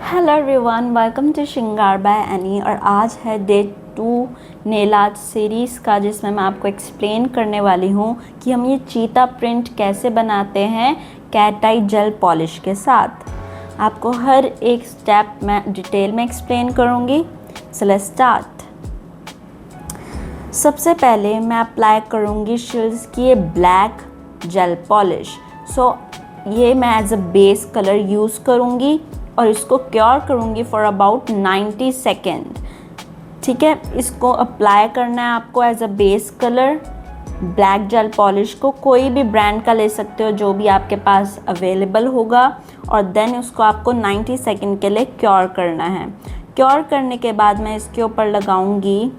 Hello everyone, welcome to श्रृंगार by any. और आज है डे 2 नेल आर्ट सीरीज़ का, जिसमें मैं आपको एक्सप्लेन करने वाली हूँ कि हम ये चीता प्रिंट कैसे बनाते हैं कैट आई जेल पॉलिश के साथ। आपको हर एक स्टेप मैं डिटेल में एक्सप्लेन करूँगी। So let's start. सबसे पहले मैं अप्लाई करूँगी शिल्स की ये ब्लैक जेल पॉलिश। ये मैं as a base colour use करूँगी और इसको क्योर करूँगी फॉर अबाउट 90 सेकेंड। ठीक है, इसको अप्लाई करना है आपको as a base colour. Black gel polish को कोई भी ब्रांड का ले सकते हो जो भी आपके पास अवेलेबल होगा, और देन उसको आपको 90 सेकेंड के लिए क्योर करना है। क्योर करने के बाद मैं इसके ऊपर लगाऊंगी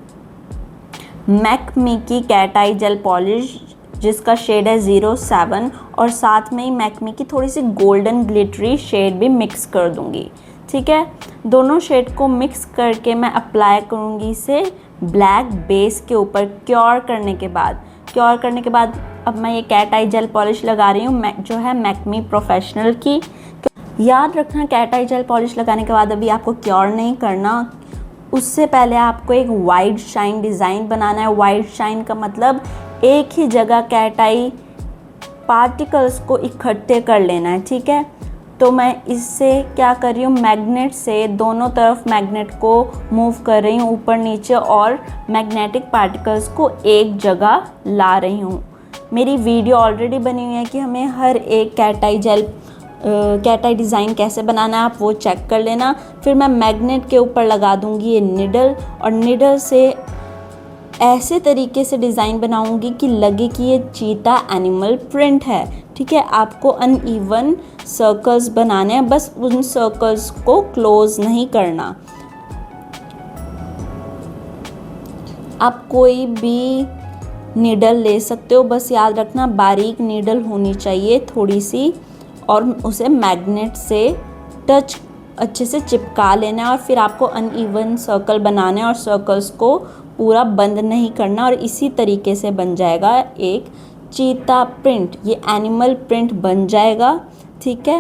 मैकमी की कैट आई जेल पॉलिश, जिसका शेड है 07, और साथ में ही मैकमी की थोड़ी सी गोल्डन ग्लिटरी शेड भी मिक्स कर दूंगी। ठीक है, दोनों शेड को मिक्स करके मैं अप्लाई करूंगी इसे ब्लैक बेस के ऊपर। क्योर करने के बाद अब मैं ये कैट आई जेल पॉलिश लगा रही हूँ जो है मैकमी प्रोफेशनल की। याद रखना, कैट आई जेल पॉलिश लगाने के बाद अभी आपको क्योर नहीं करना। उससे पहले आपको एक वाइट शाइन डिज़ाइन बनाना है। वाइट शाइन का मतलब एक ही जगह कैट आई पार्टिकल्स को इकट्ठे कर लेना है। ठीक है, तो मैं इससे क्या कर रही हूँ, मैग्नेट से दोनों तरफ मैग्नेट को मूव कर रही हूँ ऊपर नीचे, और मैग्नेटिक पार्टिकल्स को एक जगह ला रही हूँ। मेरी वीडियो ऑलरेडी बनी हुई है कि हमें हर एक कैट आई डिज़ाइन कैसे बनाना है, आप वो चेक कर लेना। फिर मैं मैग्नेट के ऊपर लगा दूँगी ये निडल, और निडल से ऐसे तरीके से डिज़ाइन बनाऊंगी कि लगे कि ये चीता एनिमल प्रिंट है। ठीक है, आपको अनइवन सर्कल्स बनाने हैं, बस उन सर्कल्स को क्लोज नहीं करना। आप कोई भी नीडल ले सकते हो, बस याद रखना बारीक नीडल होनी चाहिए थोड़ी सी, और उसे मैग्नेट से टच अच्छे से चिपका लेना है। और फिर आपको अनइवन सर्कल बनाने हैं और सर्कल्स को पूरा बंद नहीं करना, और इसी तरीके से बन जाएगा एक चीता प्रिंट। ये एनिमल प्रिंट बन जाएगा। ठीक है,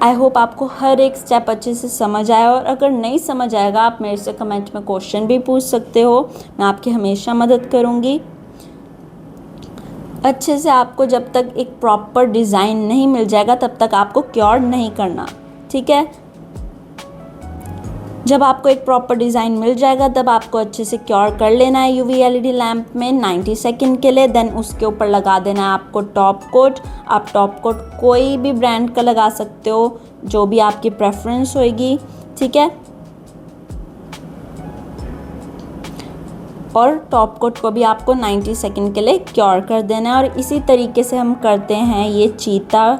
आई होप आपको हर एक स्टेप अच्छे से समझ आया, और अगर नहीं समझ आएगा आप मेरे से कमेंट में क्वेश्चन भी पूछ सकते हो, मैं आपकी हमेशा मदद करूँगी। अच्छे से आपको जब तक एक प्रॉपर डिज़ाइन नहीं मिल जाएगा तब तक आपको क्योर नहीं करना। ठीक है, जब आपको एक प्रॉपर डिज़ाइन मिल जाएगा तब आपको अच्छे से क्योर कर लेना है यूवी एलईडी लैंप में 90 सेकेंड के लिए। देन उसके ऊपर लगा देना है आपको टॉप कोट। आप टॉप कोट कोई भी ब्रांड का लगा सकते हो, जो भी आपकी प्रेफरेंस होगी। ठीक है, और टॉप कोट को भी आपको 90 सेकेंड के लिए क्योर कर देना है, और इसी तरीके से हम करते हैं ये चीता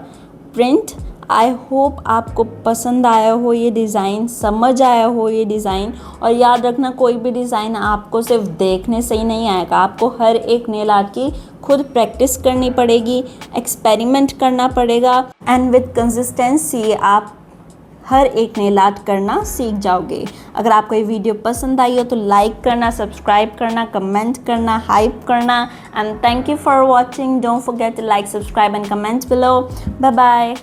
प्रिंट। आई होप आपको पसंद आया हो ये डिज़ाइन, समझ आया हो ये डिज़ाइन। और याद रखना, कोई भी डिज़ाइन आपको सिर्फ देखने से ही नहीं आएगा, आपको हर एक नेल आर्ट की खुद प्रैक्टिस करनी पड़ेगी, एक्सपेरिमेंट करना पड़ेगा, एंड विद कंसिस्टेंसी आप हर एक नेल आर्ट करना सीख जाओगे। अगर आपको ये वीडियो पसंद आई हो तो लाइक करना, सब्सक्राइब करना, कमेंट करना, हाइप करना, and thank you for watching. Don't forget to like, subscribe and comment below. Bye bye.